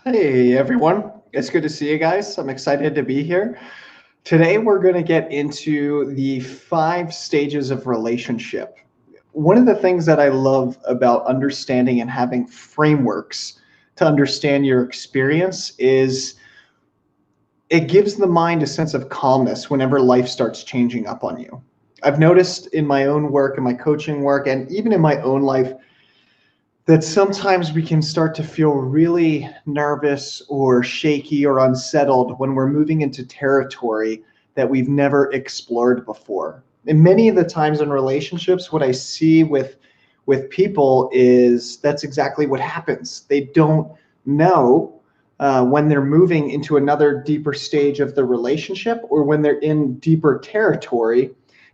Hey everyone, it's good to see you guys. I'm excited to be here. Today we're going to get into the 5 stages of relationship. One of the things that I love about understanding and having frameworks to understand your experience is it gives the mind a sense of calmness whenever life starts changing up on you. I've noticed in my own work, in my coaching work, and even in my own life, that sometimes we can start to feel really nervous or shaky or unsettled when we're moving into territory that we've never explored before. And many of the times in relationships, what I see with people is that's exactly what happens. They don't know when they're moving into another deeper stage of the relationship or when they're in deeper territory.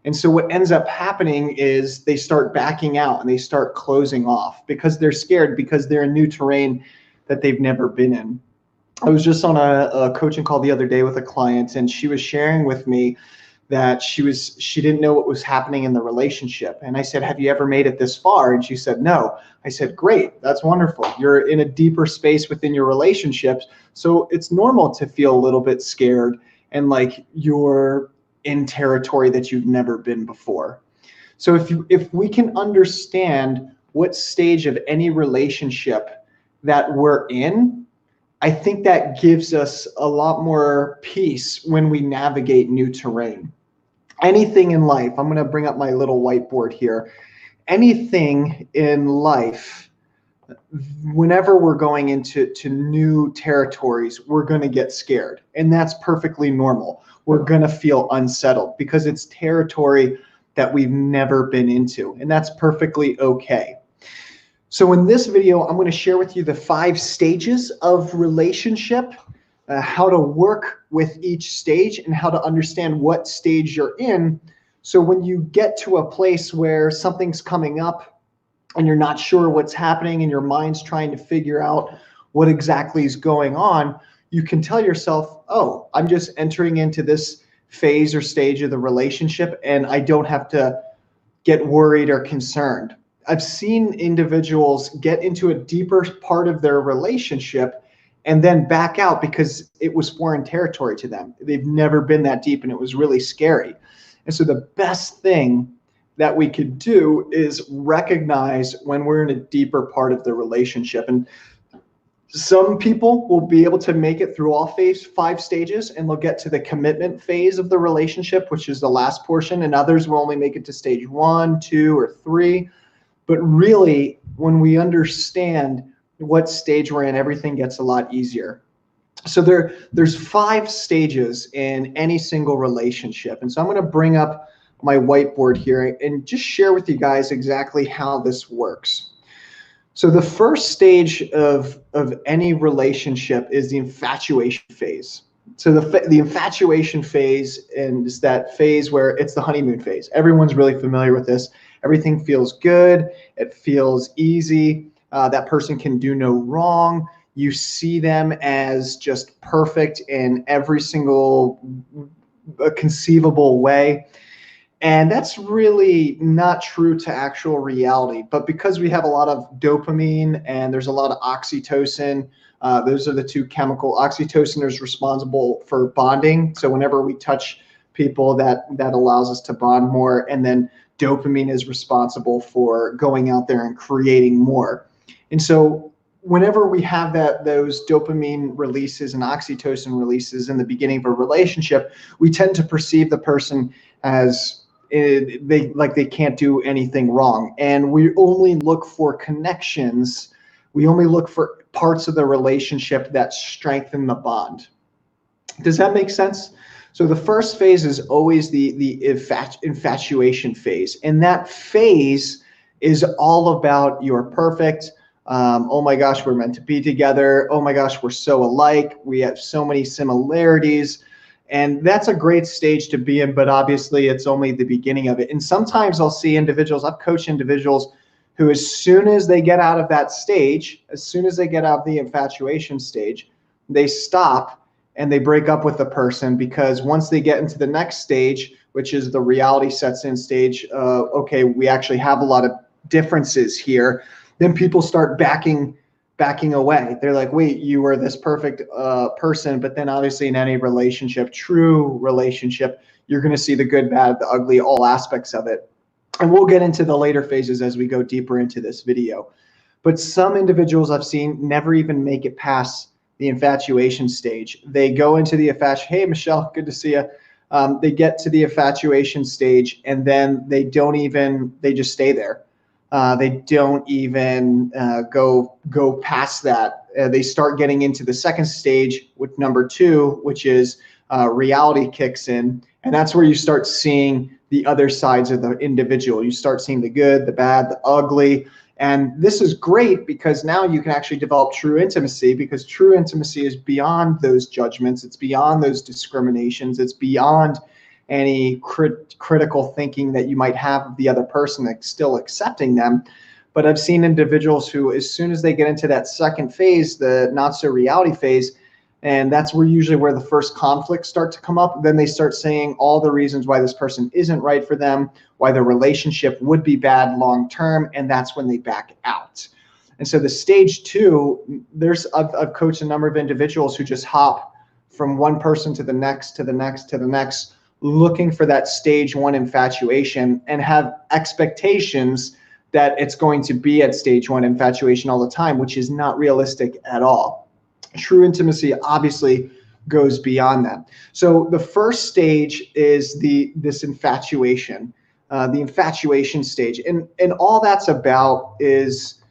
And so what ends up happening is they start backing out and they start closing off because they're scared, because they're in new terrain that they've never been in. I was just on a coaching call the other day with a client, and she was sharing with me that she didn't know what was happening in the relationship. And I said, have you ever made it this far? And she said, no. I said, great, that's wonderful. You're in a deeper space within your relationships. So it's normal to feel a little bit scared and like you're in territory that you've never been before. So if we can understand what stage of any relationship that we're in, I think that gives us a lot more peace when we navigate new terrain. Anything in life, I'm going to bring up my little whiteboard here. Anything in life, whenever we're going into new territories, we're going to get scared. And that's perfectly normal. We're going to feel unsettled because it's territory that we've never been into. And that's perfectly okay. So in this video, I'm going to share with you the 5 stages of relationship, how to work with each stage and how to understand what stage you're in. So when you get to a place where something's coming up and you're not sure what's happening and your mind's trying to figure out what exactly is going on, you can tell yourself, oh, I'm just entering into this phase or stage of the relationship and I don't have to get worried or concerned. I've seen individuals get into a deeper part of their relationship and then back out because it was foreign territory to them. They've never been that deep and it was really scary. And so the best thing that we could do is recognize when we're in a deeper part of the relationship. And some people will be able to make it through all 5 stages and they'll get to the commitment phase of the relationship, which is the last portion, and others will only make it to stage 1, 2, or 3. But really, when we understand what stage we're in, everything gets a lot easier. So there's 5 stages in any single relationship. And so I'm going to bring up my whiteboard here and just share with you guys exactly how this works. So the first stage of any relationship is the infatuation phase. So the infatuation phase is that phase where it's the honeymoon phase. Everyone's really familiar with this. Everything feels good. It feels easy. That person can do no wrong. You see them as just perfect in every single conceivable way. And that's really not true to actual reality. But because we have a lot of dopamine and there's a lot of oxytocin, those are the 2 chemical. Oxytocin is responsible for bonding. So whenever we touch people, that allows us to bond more. And then dopamine is responsible for going out there and creating more. And so whenever we have those dopamine releases and oxytocin releases in the beginning of a relationship, we tend to perceive the person as they can't do anything wrong. And we only look for connections. We only look for parts of the relationship that strengthen the bond. Does that make sense? So the first phase is always the infatuation phase. And that phase is all about you're perfect. Oh my gosh, we're meant to be together. Oh my gosh, we're so alike. We have so many similarities. And that's a great stage to be in, but obviously it's only the beginning of it. And sometimes I'll see individuals, I've coached individuals who as soon as they get out of that stage, as soon as they get out of the infatuation stage, they stop and they break up with the person because once they get into the next stage, which is the reality sets in stage, okay, we actually have a lot of differences here, then people start backing backing away. They're like, wait, you were this perfect person, but then obviously in any relationship, true relationship, you're going to see the good, bad, the ugly, all aspects of it. And we'll get into the later phases as we go deeper into this video. But some individuals I've seen never even make it past the infatuation stage. They go into the infatuation. Hey, Michelle, good to see you. They get to the infatuation stage, and then they just stay there. They don't even go past that. They start getting into the second stage with number 2, which is reality kicks in. And that's where you start seeing the other sides of the individual. You start seeing the good, the bad, the ugly. And this is great because now you can actually develop true intimacy, because true intimacy is beyond those judgments. It's beyond those discriminations. It's beyond any critical thinking that you might have of the other person, that's still accepting them. But I've seen individuals who, as soon as they get into that second phase, the not so reality phase, and that's usually where the first conflicts start to come up. Then they start saying all the reasons why this person isn't right for them, why the relationship would be bad long term, and that's when they back out. And so the stage 2, I've coached a number of individuals who just hop from one person to the next, to the next, to the next, looking for that stage 1 infatuation, and have expectations that it's going to be at stage 1 infatuation all the time, which is not realistic at all. True intimacy obviously goes beyond that. So the first stage is this infatuation, the infatuation stage, and all that's about is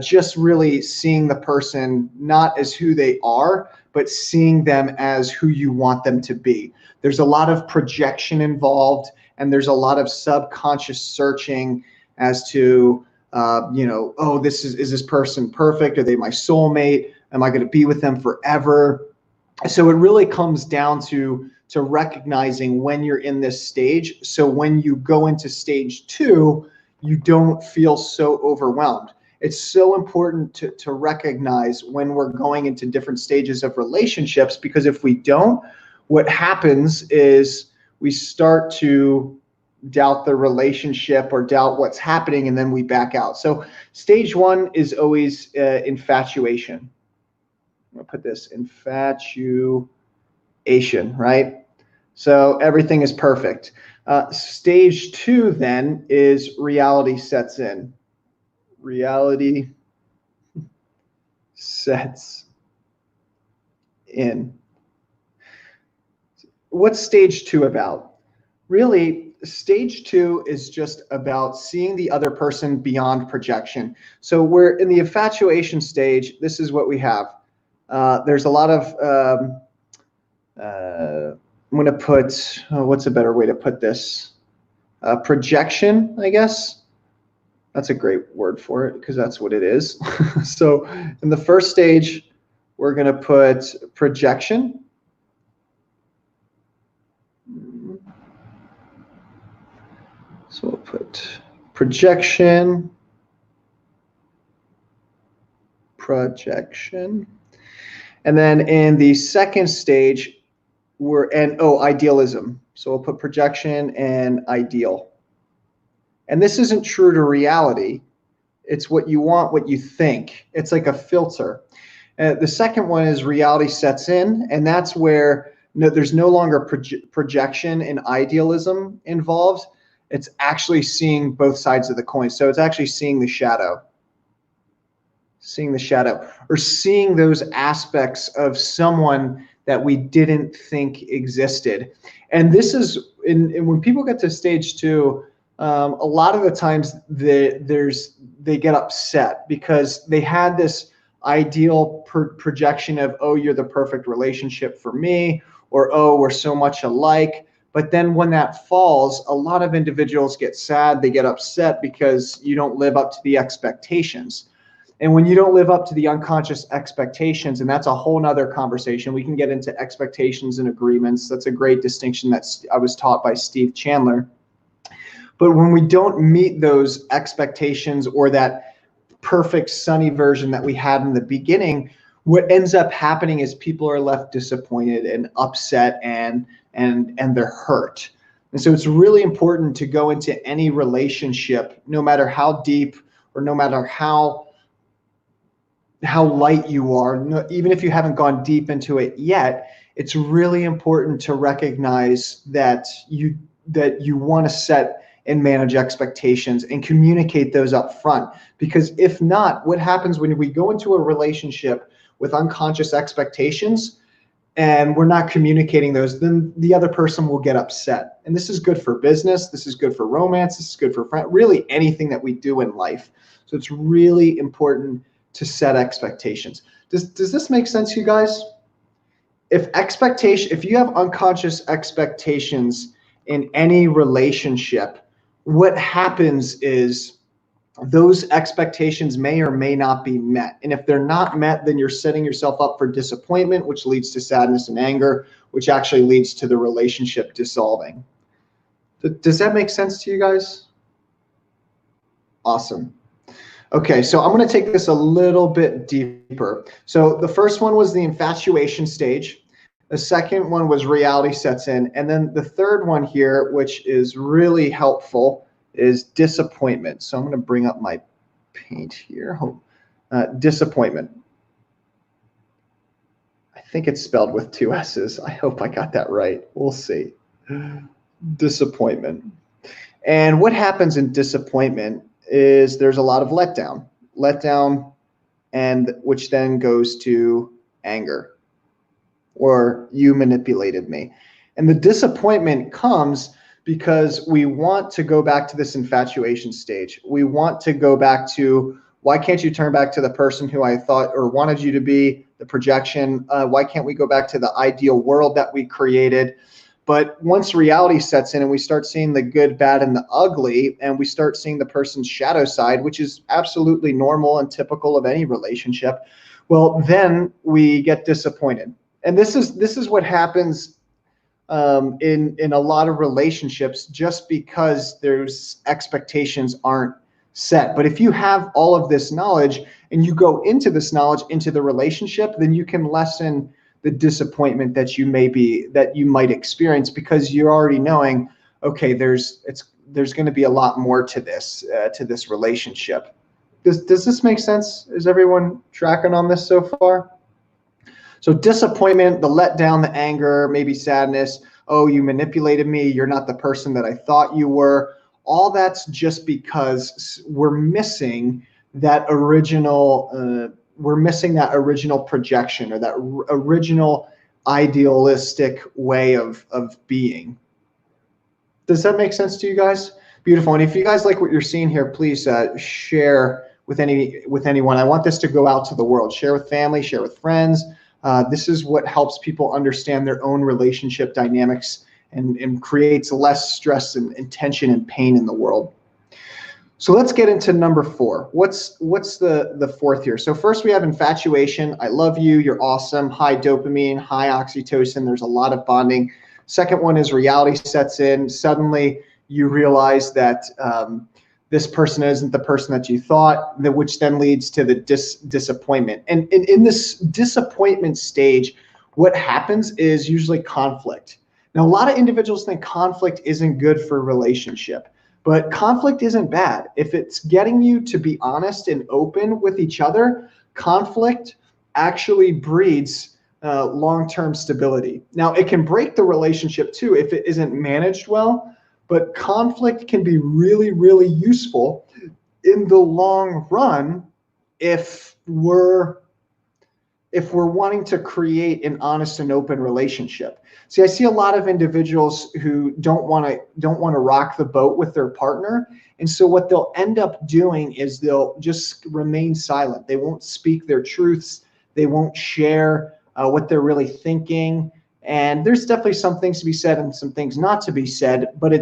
just really seeing the person not as who they are, but seeing them as who you want them to be. There's a lot of projection involved, and there's a lot of subconscious searching as to, oh, is this person perfect? Are they my soulmate? Am I going to be with them forever? So it really comes down to recognizing when you're in this stage. So when you go into stage 2, you don't feel so overwhelmed. It's so important to recognize when we're going into different stages of relationships, because if we don't, what happens is we start to doubt the relationship or doubt what's happening, and then we back out. So stage 1 is always infatuation. I'm gonna put this infatuation, right? So everything is perfect. Stage 2 then is reality sets in. Reality sets in. What's stage 2 about? Really, stage 2 is just about seeing the other person beyond projection. So we're in the infatuation stage. This is what we have. There's a lot of, I'm going to put, what's a better way to put this? Projection, I guess. That's a great word for it, because that's what it is. So in the first stage, we're going to put projection. So we'll put projection. And then in the second stage, idealism. So we'll put projection and ideal. And this isn't true to reality. It's what you want, what you think. It's like a filter. The second one is reality sets in, and that's where there's no longer projection and idealism involved. It's actually seeing both sides of the coin. So it's actually seeing the shadow. Or seeing those aspects of someone that we didn't think existed. And this is, when people get to stage 2, a lot of the times they get upset because they had this ideal projection of, oh, you're the perfect relationship for me, or, oh, we're so much alike. But then when that falls, a lot of individuals get sad, they get upset because you don't live up to the expectations. And when you don't live up to the unconscious expectations, and that's a whole nother conversation, we can get into expectations and agreements. That's a great distinction that I was taught by Steve Chandler. But when we don't meet those expectations or that perfect sunny version that we had in the beginning, what ends up happening is people are left disappointed and upset, and they're hurt. And so it's really important to go into any relationship, no matter how deep or no matter how how light you are, even if you haven't gone deep into it yet. It's really important to recognize that you want to set and manage expectations and communicate those up front. Because if not, what happens when we go into a relationship with unconscious expectations and we're not communicating those, then the other person will get upset. And this is good for business, this is good for romance, this is good for friend, really anything that we do in life. So it's really important to set expectations. Does this make sense, you guys? If you have unconscious expectations in any relationship, what happens is those expectations may or may not be met. And if they're not met, then you're setting yourself up for disappointment, which leads to sadness and anger, which actually leads to the relationship dissolving. Does that make sense to you guys? Awesome. Okay, so I'm going to take this a little bit deeper. So the first one was the infatuation stage. The second one was reality sets in. And then the third one here, which is really helpful, is disappointment. So I'm going to bring up my paint here. Disappointment. I think it's spelled with 2 S's. I hope I got that right. We'll see. Disappointment. And what happens in disappointment is there's a lot of letdown, and which then goes to anger, or you manipulated me. And the disappointment comes because we want to go back to this infatuation stage. We want to go back to, why can't you turn back to the person who I thought or wanted you to be, the projection? Why can't we go back to the ideal world that we created? But once reality sets in and we start seeing the good, bad, and the ugly, and we start seeing the person's shadow side, which is absolutely normal and typical of any relationship, well, then we get disappointed. And this is what happens in a lot of relationships, just because there's expectations aren't set. But if you have all of this knowledge and you go into this knowledge into the relationship, then you can lessen the disappointment that you might experience, because you're already knowing, okay, there's going to be a lot more to this relationship. Does this make sense? Is everyone tracking on this so far? So disappointment, the letdown, the anger, maybe sadness. Oh, you manipulated me. You're not the person that I thought you were. All that's just because we're missing that original projection, or that original idealistic way of being. Does that make sense to you guys? Beautiful. And if you guys like what you're seeing here, please share with anyone. I want this to go out to the world. Share with family, share with friends. This is what helps people understand their own relationship dynamics and creates less stress and tension and pain in the world. So let's get into number 4. What's the fourth here? So first we have infatuation. I love you. You're awesome. High dopamine, high oxytocin. There's a lot of bonding. Second one is reality sets in. Suddenly you realize that this person isn't the person that you thought, which then leads to the disappointment. And in this disappointment stage, what happens is usually conflict. Now, a lot of individuals think conflict isn't good for a relationship. But conflict isn't bad. If it's getting you to be honest and open with each other, conflict actually breeds long-term stability. Now, it can break the relationship too if it isn't managed well, but conflict can be really, really useful in the long run if we're wanting to create an honest and open relationship. See, I see a lot of individuals who don't want to rock the boat with their partner. And so what they'll end up doing is they'll just remain silent. They won't speak their truths. They won't share what they're really thinking. And there's definitely some things to be said and some things not to be said, but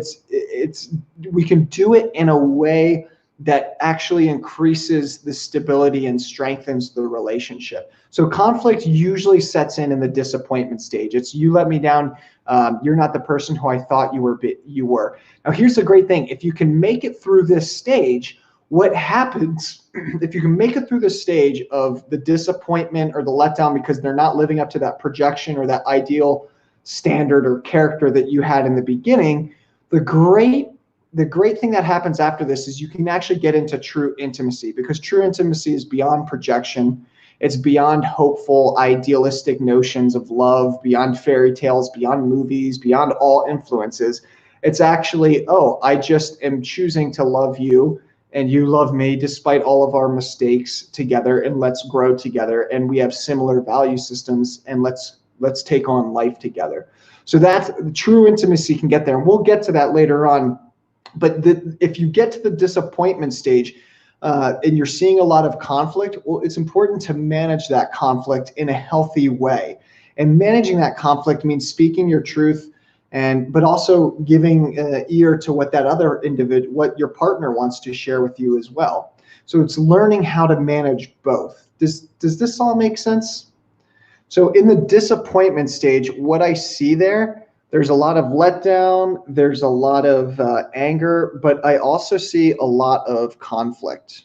we can do it in a way that actually increases the stability and strengthens the relationship. So conflict usually sets in the disappointment stage. It's, you let me down. You're not the person who I thought you were. Now, here's the great thing. If you can make it through this stage, what happens if you can make it through the stage of the disappointment or the letdown because they're not living up to that projection or that ideal standard or character that you had in the beginning, the great thing that happens after this is you can actually get into true intimacy, because true intimacy is beyond projection. It's beyond hopeful, idealistic notions of love, beyond fairy tales, beyond movies, beyond all influences. It's actually, oh, I just am choosing to love you and you love me despite all of our mistakes together, and let's grow together, and we have similar value systems, and let's take on life together. So that's true intimacy can get there, and we'll get to that later on. But if you get to the disappointment stage, and you're seeing a lot of conflict, well, it's important to manage that conflict in a healthy way. And managing that conflict means speaking your truth, but also giving ear to what that other individual, what your partner wants to share with you as well. So it's learning how to manage both. Does this all make sense? So in the disappointment stage, what I see there's a lot of letdown, there's a lot of anger, but I also see a lot of conflict.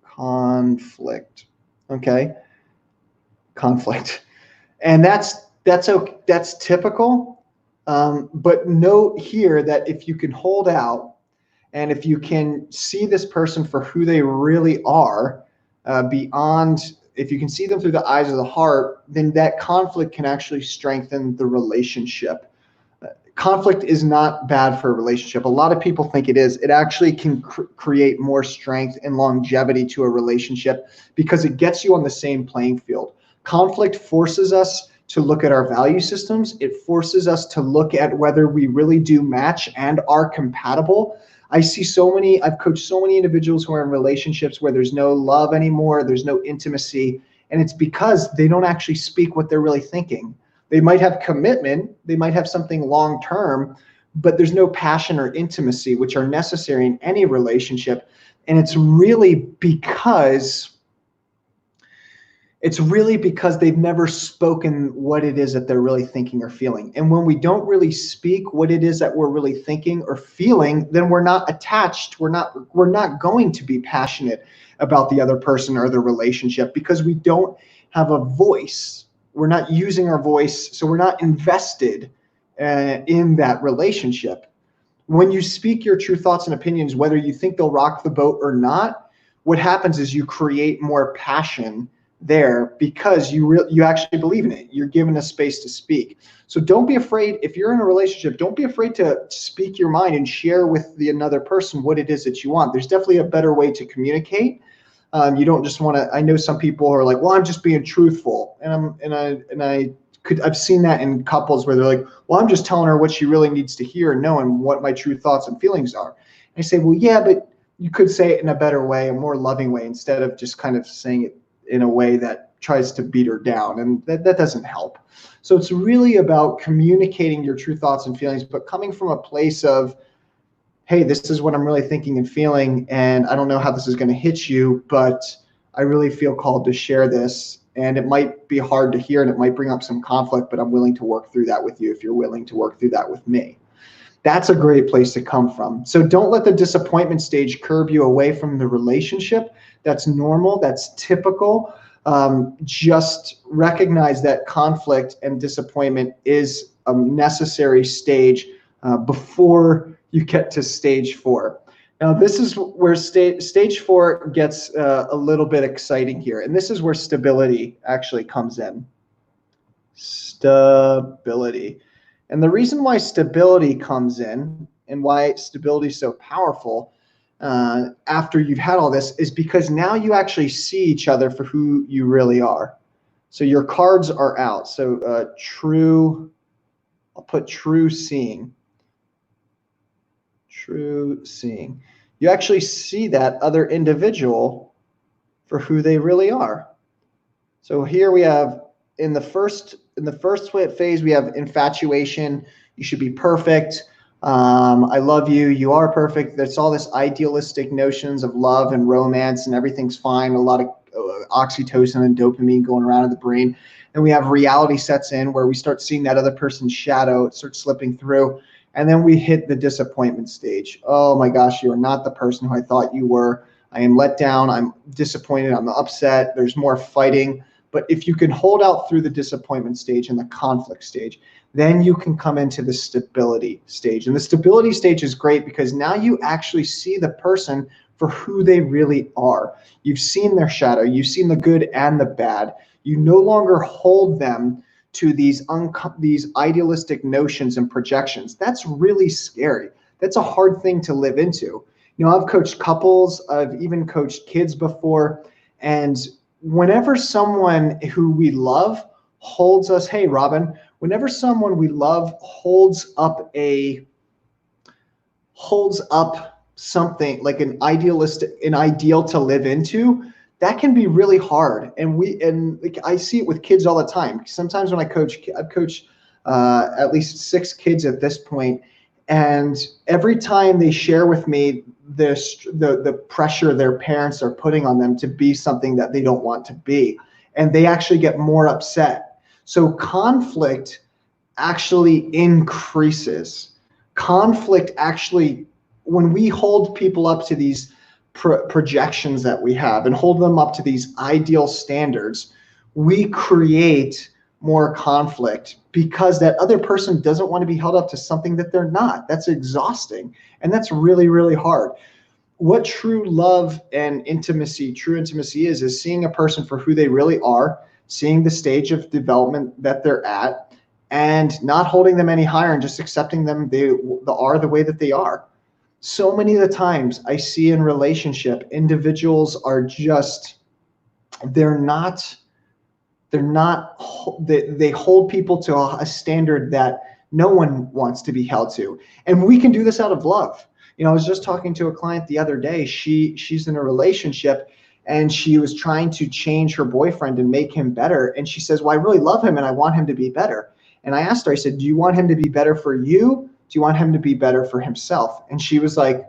Conflict, okay? Conflict. And that's okay, that's typical, but note here that if you can hold out and if you can see this person for who they really are, if you can see them through the eyes of the heart, then that conflict can actually strengthen the relationship. Conflict is not bad for a relationship. A lot of people think it is. It actually can create more strength and longevity to a relationship because it gets you on the same playing field. Conflict forces us to look at our value systems. It forces us to look at whether we really do match and are compatible. I've coached so many individuals who are in relationships where there's no love anymore, there's no intimacy, and it's because they don't actually speak what they're really thinking. They might have commitment, they might have something long-term, but there's no passion or intimacy, which are necessary in any relationship. And it's really because they've never spoken what it is that they're really thinking or feeling. And when we don't really speak what it is that we're really thinking or feeling, then we're not attached. We're not going to be passionate about the other person or the relationship because we don't have a voice. We're not using our voice, so we're not invested in that relationship. When you speak your true thoughts and opinions, whether you think they'll rock the boat or not, what happens is you create more passion there because you actually believe in it. You're given a space to speak. So don't be afraid. If you're in a relationship, don't be afraid to speak your mind and share with the another person what it is that you want. There's definitely a better way to communicate. You don't just want to. I know some people are like, well, I'm just being truthful, I've seen that in couples where they're like, well, I'm just telling her what she really needs to hear and know and what my true thoughts and feelings are. And I say, well, yeah, but you could say it in a better way, a more loving way, instead of just kind of saying it in a way that tries to beat her down, and that doesn't help. So it's really about communicating your true thoughts and feelings, but coming from a place of, hey, this is what I'm really thinking and feeling, and I don't know how this is going to hit you, but I really feel called to share this, and it might be hard to hear and it might bring up some conflict, but I'm willing to work through that with you if you're willing to work through that with me. That's a great place to come from. So don't let the disappointment stage curb you away from the relationship. That's normal. That's typical. Just recognize that conflict and disappointment is a necessary stage before you get to stage 4. Now, this is where stage 4 gets a little bit exciting here. And this is where stability actually comes in. Stability. And the reason why stability comes in and why stability is so powerful after you've had all this is because now you actually see each other for who you really are. So your cards are out. So I'll put true seeing. True seeing. You actually see that other individual for who they really are. So here we have in the first phase, we have infatuation. You should be perfect. I love you. You are perfect. There's all this idealistic notions of love and romance and everything's fine. A lot of oxytocin and dopamine going around in the brain. And we have reality sets in where we start seeing that other person's shadow. It starts slipping through. And then we hit the disappointment stage. Oh my gosh, you are not the person who I thought you were. I am let down. I'm disappointed. I'm upset. There's more fighting. But if you can hold out through the disappointment stage and the conflict stage, then you can come into the stability stage. And the stability stage is great because now you actually see the person for who they really are. You've seen their shadow, you've seen the good and the bad. You no longer hold them to these idealistic notions and projections. That's really scary. That's a hard thing to live into. I've coached couples, I've even coached kids before, and whenever someone who we love holds us, hey Robin, whenever someone we love holds up something like an ideal to live into, that can be really hard. And like, I see it with kids all the time. Sometimes when I've coached at least 6 kids at this point, and every time they share with me the pressure their parents are putting on them to be something that they don't want to be, and they actually get more upset. So conflict actually increases. Conflict actually, when we hold people up to these projections that we have and hold them up to these ideal standards, we create more conflict because that other person doesn't want to be held up to something that they're not. That's exhausting. And that's really, really hard. What true love and true intimacy is seeing a person for who they really are, seeing the stage of development that they're at, and not holding them any higher and just accepting them they are the way that they are. So many of the times I see in relationship, individuals are just, they hold people to a standard that no one wants to be held to. And we can do this out of love. I was just talking to a client the other day. She's in a relationship and she was trying to change her boyfriend and make him better. And she says, well, I really love him and I want him to be better. And I asked her, I said, do you want him to be better for you? Do you want him to be better for himself? And she was like,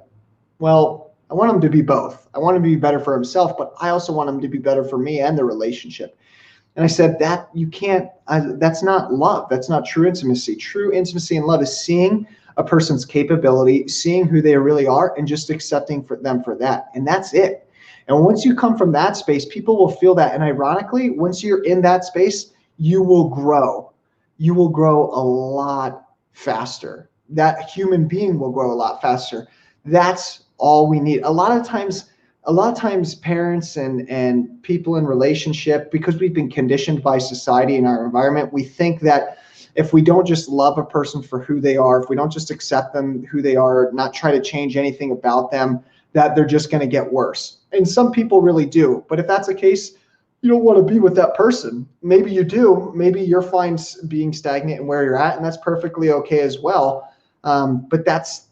well, I want him to be both. I want him to be better for himself, but I also want him to be better for me and the relationship. And I said, that you can't, that's not love. That's not true intimacy. True intimacy and love is seeing a person's capability, seeing who they really are, and just accepting them for that. And that's it. And once you come from that space, people will feel that. And ironically, once you're in that space, you will grow. You will grow a lot faster. That human being will grow a lot faster. That's all we need. A lot of times parents and people in relationship, because we've been conditioned by society and our environment, we think that if we don't just love a person for who they are, if we don't just accept them who they are, not try to change anything about them, that they're just going to get worse. And some people really do. But if that's the case, you don't want to be with that person. Maybe you do. Maybe you're fine being stagnant and where you're at, and that's perfectly okay as well. But that's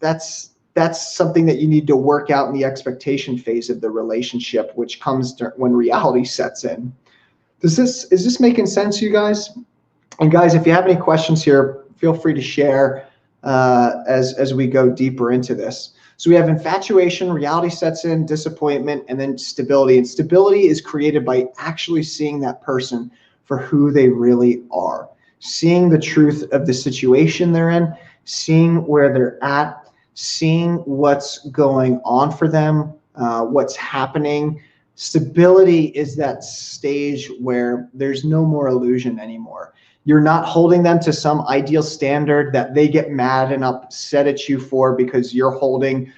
something that you need to work out in the expectation phase of the relationship, which comes when reality sets in. Is this making sense, you guys? And guys, if you have any questions here, feel free to share as we go deeper into this. So we have infatuation, reality sets in, disappointment, and then stability. And stability is created by actually seeing that person for who they really are, seeing the truth of the situation they're in, seeing where they're at, seeing what's going on for them, what's happening. Stability is that stage where there's no more illusion anymore. You're not holding them to some ideal standard that they get mad and upset at you for because you're holding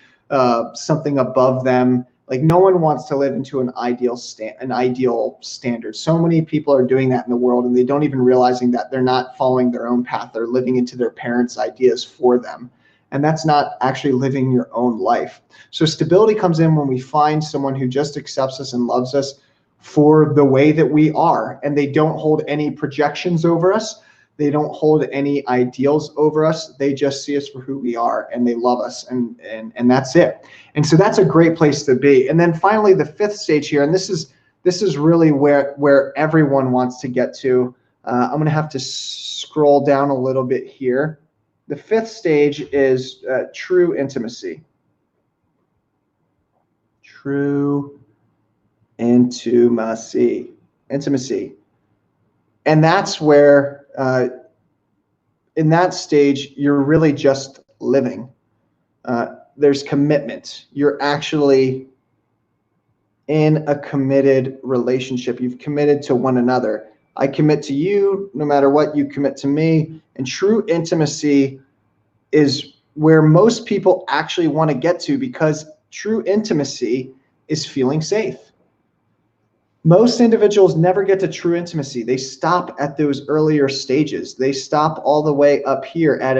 something above them. Like, no one wants to live into an ideal standard. So many people are doing that in the world, and they don't even realizing that they're not following their own path. They're living into their parents' ideas for them. And that's not actually living your own life. So stability comes in when we find someone who just accepts us and loves us for the way that we are, and they don't hold any projections over us. They don't hold any ideals over us. They just see us for who we are, and they love us, and that's it. And so that's a great place to be. And then finally, the fifth stage here, and this is really where everyone wants to get to. I'm going to have to scroll down a little bit here. The fifth stage is true intimacy. True intimacy. And that's where, in that stage, you're really just living. There's commitment. You're actually in a committed relationship. You've committed to one another. I commit to you no matter what, you commit to me. And true intimacy is where most people actually want to get to, because True intimacy is feeling safe. Most individuals never get to true intimacy. They stop at those earlier stages. They stop all the way up here at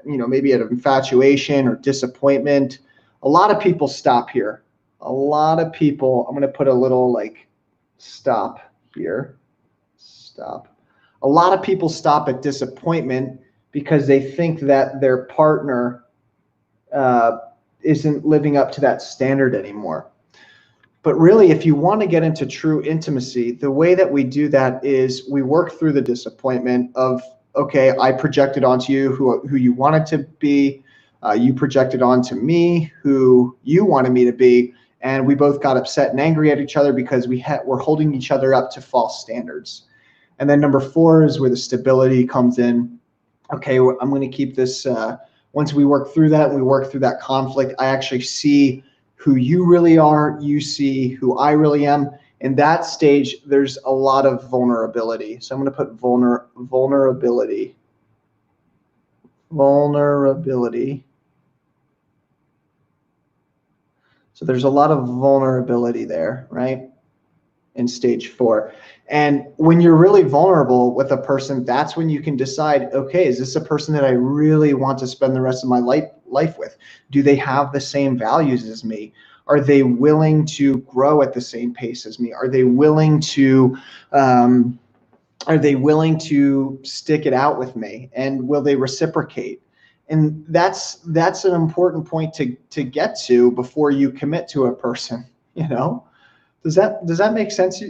maybe at infatuation or disappointment. A lot of people stop here. A lot of people, I'm going to put a little like stop here. Stop. A lot of people stop at disappointment because they think that their partner isn't living up to that standard anymore. But really, if you want to get into true intimacy, the way that we do that is we work through the disappointment of, okay, I projected onto you who you wanted to be. You projected onto me who you wanted me to be. And we both got upset and angry at each other because we're holding each other up to false standards. And then number 4 is where the stability comes in. Okay, I'm going to keep this. Once we work through that, we work through that conflict, I actually see who you really are, you see who I really am. In that stage, there's a lot of vulnerability. So I'm going to put vulnerability. So there's a lot of vulnerability there, right? In stage 4. And when you're really vulnerable with a person, that's when you can decide, okay, is this a person that I really want to spend the rest of my life with? Do they have the same values as me? Are they willing to grow at the same pace as me? Are they willing to stick it out with me? And will they reciprocate? And that's an important point to get to before you commit to a person, you know? Does that make sense?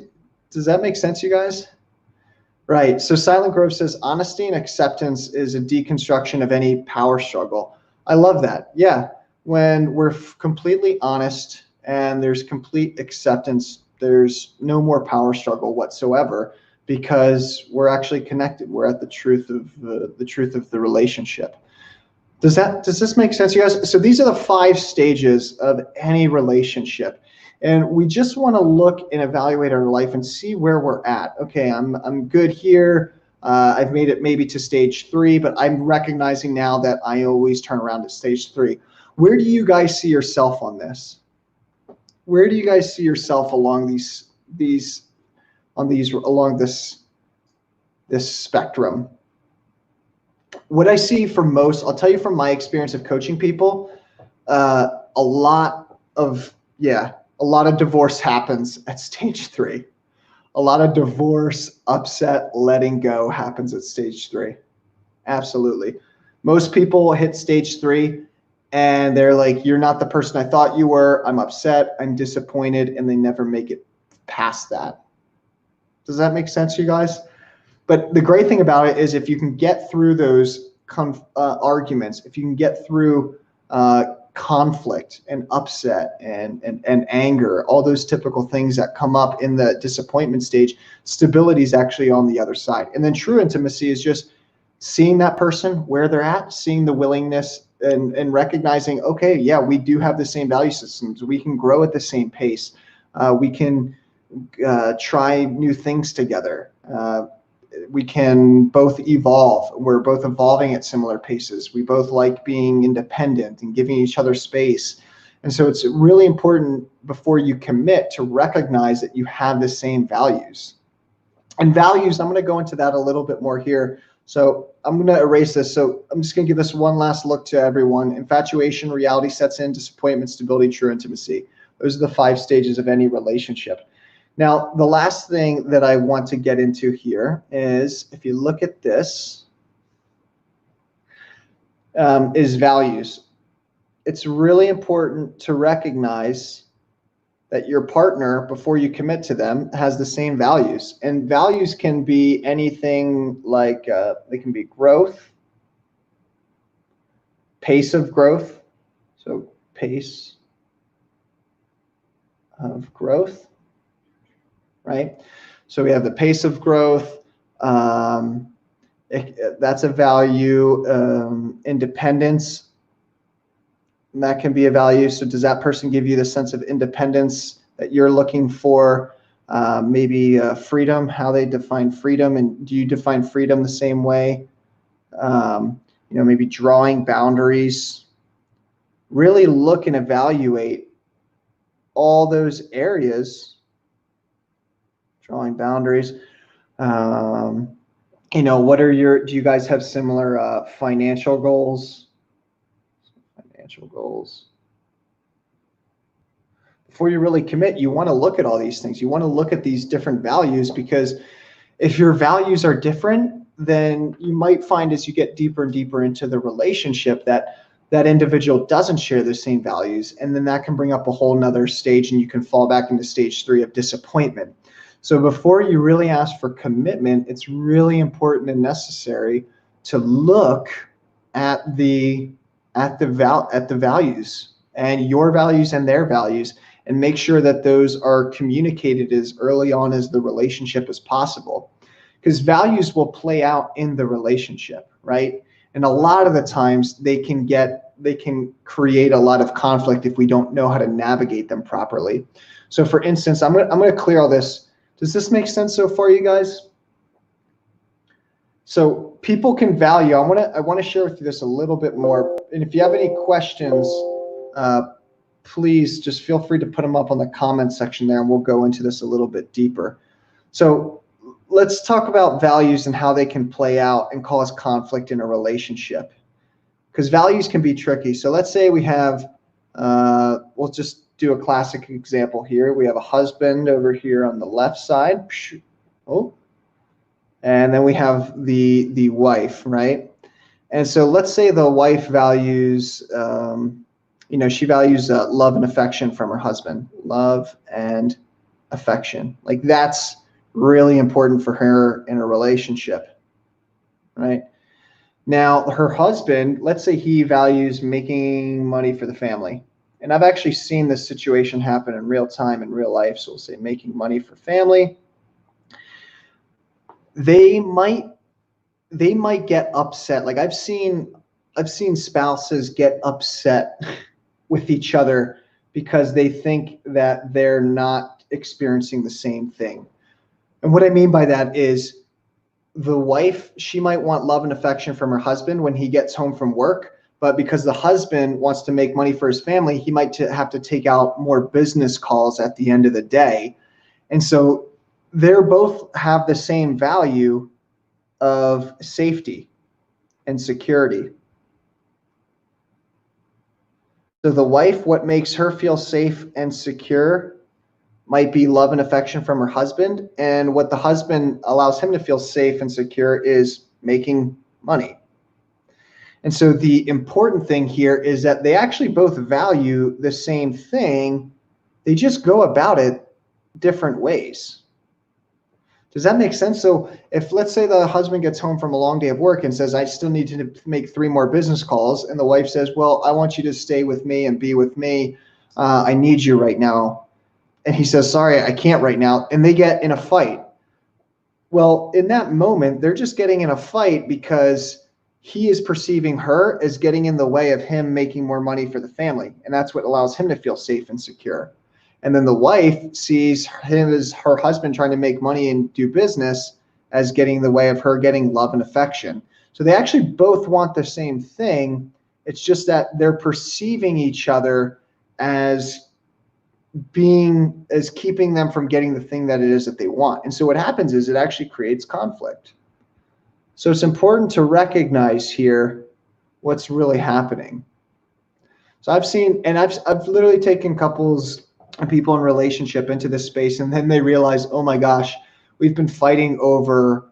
Does that make sense, you guys? Right. So Silent Grove says honesty and acceptance is a deconstruction of any power struggle. I love that. Yeah. When we're completely honest and there's complete acceptance, there's no more power struggle whatsoever because we're actually connected. We're at the truth of the relationship. Does this make sense, you guys? So these are the 5 stages of any relationship. And we just want to look and evaluate our life and see where we're at. Okay, I'm good here. I've made it maybe to stage 3, but I'm recognizing now that I always turn around to stage 3. Where do you guys see yourself on this? Where do you guys see yourself along along this spectrum? What I see for most, I'll tell you from my experience of coaching people, a lot of divorce happens at stage 3. A lot of divorce, upset, letting go happens at stage 3. Absolutely. Most people hit stage 3 and they're like, you're not the person I thought you were. I'm upset. I'm disappointed. And they never make it past that. Does that make sense, you guys? But the great thing about it is if you can get through those arguments, if you can get through conflict and upset and anger, all those typical things that come up in the disappointment stage, stability is actually on the other side. And then true intimacy is just seeing that person where they're at, seeing the willingness and recognizing, okay, yeah, we do have the same value systems. We can grow at the same pace. We can try new things together. We can both evolve. We're both evolving at similar paces. We both like being independent and giving each other space. And so it's really important before you commit to recognize that you have the same values. And values, I'm going to go into that a little bit more here. So I'm going to erase this. So I'm just going to give this one last look to everyone. Infatuation, reality sets in, disappointment, stability, true intimacy. Those are the 5 stages of any relationship. Now, the last thing that I want to get into here is, if you look at this, is values. It's really important to recognize that your partner, before you commit to them, has the same values. And values can be anything like, they can be growth, pace of growth. So pace of growth. Right? So we have the pace of growth. That's a value. Independence, that can be a value. So does that person give you the sense of independence that you're looking for? Maybe freedom, how they define freedom. And do you define freedom the same way? Maybe drawing boundaries. really look and evaluate all those areas, drawing boundaries. You know, what are your, do you guys have similar financial goals? Financial goals. Before you really commit, you want to look at all these things. You want to look at these different values, because if your values are different, then you might find as you get deeper and deeper into the relationship that that individual doesn't share the same values. And then that can bring up a whole nother stage, and you can fall back into stage 3 of disappointment. So before you really ask for commitment, it's really important and necessary to look at the values, and your values and their values, and make sure that those are communicated as early on as the relationship as possible, because values will play out in the relationship, right? And a lot of the times they can create a lot of conflict if we don't know how to navigate them properly. So for instance, I'm going to clear all this. Does this make sense so far, you guys? So people can value. I want to share with you this a little bit more. And if you have any questions, please just feel free to put them up on the comment section there, and we'll go into this a little bit deeper. So let's talk about values and how they can play out and cause conflict in a relationship, because values can be tricky. So let's say we have, we'll just do a classic example here. We have a husband over here on the left side. Oh, and then we have the wife, right? And so let's say the wife values, you know, she values love and affection from her husband. Love and affection. Like, that's really important for her in a relationship, right? Now, her husband, let's say he values making money for the family. And I've actually seen this situation happen in real time, in real life. So we'll say making money for family. They might get upset. Like, I've seen spouses get upset with each other because they think that they're not experiencing the same thing. And what I mean by that is, the wife, she might want love and affection from her husband when he gets home from work, but because the husband wants to make money for his family, he might have to take out more business calls at the end of the day. And so they're both have the same value of safety and security. So the wife, what makes her feel safe and secure might be love and affection from her husband. And what the husband allows him to feel safe and secure is making money. And so the important thing here is that they actually both value the same thing. They just go about it different ways. Does that make sense? So if, let's say, the husband gets home from a long day of work and says, I still need to make 3 more business calls. And the wife says, well, I want you to stay with me and be with me. I need you right now. And he says, sorry, I can't right now. And they get in a fight. Well, in that moment, they're just getting in a fight because he is perceiving her as getting in the way of him making more money for the family. And that's what allows him to feel safe and secure. And then the wife sees him as her husband trying to make money and do business as getting in the way of her getting love and affection. So they actually both want the same thing. It's just that they're perceiving each other as keeping them from getting the thing that it is that they want. And so what happens is it actually creates conflict. So it's important to recognize here what's really happening. So I've seen, and I've literally taken couples and people in relationship into this space, and then they realize, oh my gosh, we've been fighting over,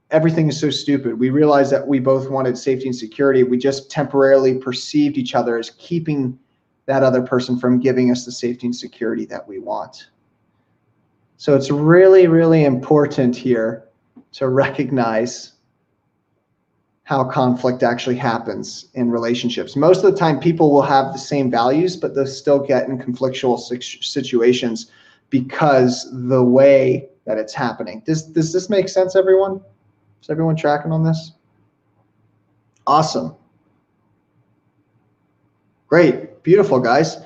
everything is so stupid. We realized that we both wanted safety and security. We just temporarily perceived each other as keeping that other person from giving us the safety and security that we want. So it's really, really important here to recognize how conflict actually happens in relationships. Most of the time, people will have the same values, but they'll still get in conflictual situations because the way that it's happening. Does this make sense, everyone? Is everyone tracking on this? Awesome. Great. Beautiful, guys.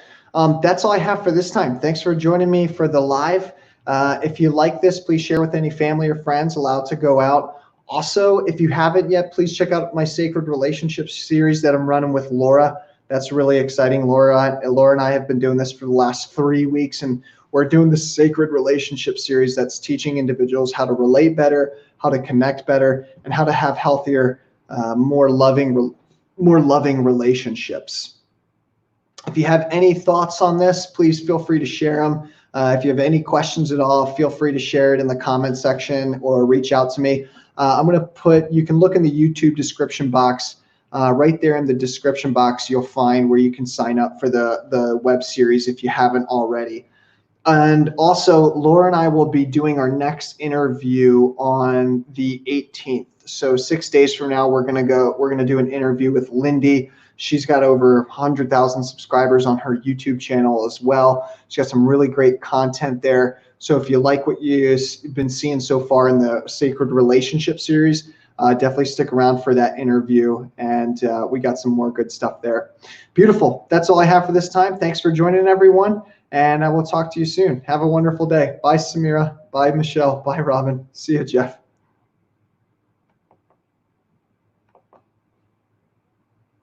That's all I have for this time. Thanks for joining me for the live. If you like this, please share with any family or friends. Allow it to go out. Also, if you haven't yet, please check out my Sacred Relationships series that I'm running with Laura. That's really exciting. Laura and I have been doing this for the last 3 weeks, and we're doing the Sacred Relationship series that's teaching individuals how to relate better, how to connect better, and how to have healthier, more loving relationships. If you have any thoughts on this, please feel free to share them. If you have any questions at all, feel free to share it in the comment section or reach out to me. I'm going to you can look in the YouTube description box. Right there in the description box, you'll find where you can sign up for the web series if you haven't already. And also, Laura and I will be doing our next interview on the 18th. So 6 days from now, we're going to do an interview with Lindy. She's got over 100,000 subscribers on her YouTube channel as well. She's got some really great content there. So if you like what you've been seeing so far in the Sacred Relationship series, definitely stick around for that interview. And we got some more good stuff there. Beautiful. That's all I have for this time. Thanks for joining, everyone. And I will talk to you soon. Have a wonderful day. Bye, Samira. Bye, Michelle. Bye, Robin. See you, Jeff.